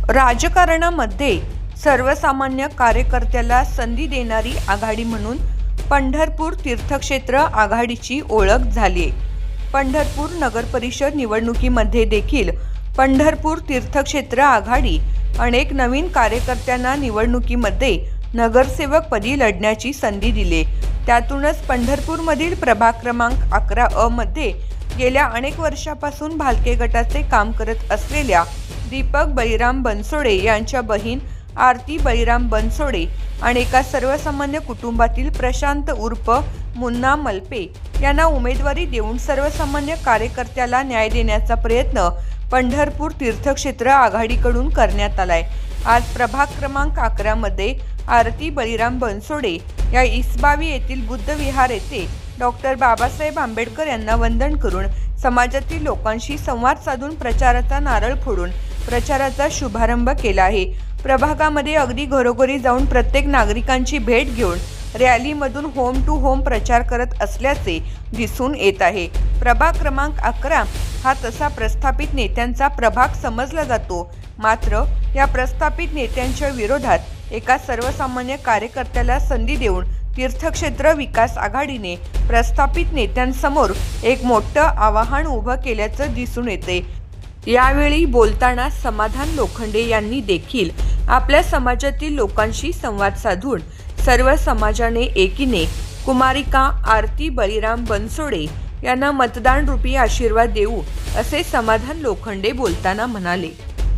राजकारणामध्ये सर्वसामान्य कार्यकर्त्याला संधी देणारी आघाडी म्हणून पंढरपूर तीर्थक्षेत्र आघाडीची ओळख झाली आहे। पंढरपूर नगरपरिषद निवडणुकीमध्ये देखील पंढरपूर तीर्थक्षेत्र आघाडी अनेक नवीन कार्यकर्त्यांना निवडणुकीमध्ये नगरसेवक पदी लढण्याची संधी दिली। त्यातूनच पंढरपूरमधील प्रभाग क्रमांक 11 मध्ये गेल्या अनेक वर्षापासून भालके गटाचे काम करत असलेल्या दीपक बळीराम बनसोडे यांच्या बहीण आरती बळीराम बनसोडे आणि एका सर्वसामान्य कुटुंबातील प्रशांत उर्फ मुन्ना मलपे यांना उमेदवारी देऊन सर्वसामान्य कार्यकर्त्याला न्याय देण्याचा प्रयत्न पंढरपूर तीर्थक्षेत्र आघाडीकडून करण्यात आलाय। आज प्रभाग क्रमांक 11 मध्ये आरती बळीराम बनसोडे या इसबावी येथील बुद्ध विहार येथे डॉक्टर बाबासाहेब आंबेडकर यांना वंदन करून समाजातील लोकांशी संवाद साधून प्रचाराचा नारळ फोडून प्रचाराचा शुभारंभ केला आहे। प्रभागामध्ये अगदी घरोघरी जाऊन प्रत्येक नागरिकांची भेट घेऊन रॅलीमधून होम टू होम प्रचार करत असल्याचे दिसून येत आहे। प्रभाग क्रमांक 11 हा तसा प्रस्थापित नेत्यांचा प्रभाग समजला जातो, मात्र या प्रस्थापित नेत्यांच्या विरोधात एका सर्वसामान्य कार्यकर्त्याला संधी देऊन तीर्थक्षेत्र विकास आघाडीने प्रस्थापित नेत्यांसमोर एक मोठं आव्हान उभं केल्याचं दिसून येते। यावेळी बोलताना समाधान लोखंडे यांनी देखील आपल्या समाजातील लोकांशी संवाद साधून सर्व समाजाने एकीने कुमारिका आरती बळीराम बनसोडे यांना मतदान रूपी आशीर्वाद देऊ असे समाधान लोखंडे बोलताना म्हणाले।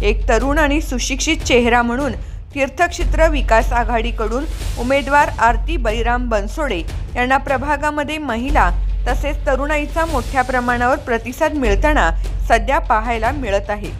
एक तरुण आणि सुशिक्षित चेहरा म्हणून तीर्थक्षेत्र विकास आघाडीकडून उमेदवार आरती बळीराम बनसोडे यांना प्रभागामध्ये महिला तसेच तरुणाईचा मोठ्या प्रमाणावर प्रतिसाद मिळताना सध्या पाहायला मिळत आहे।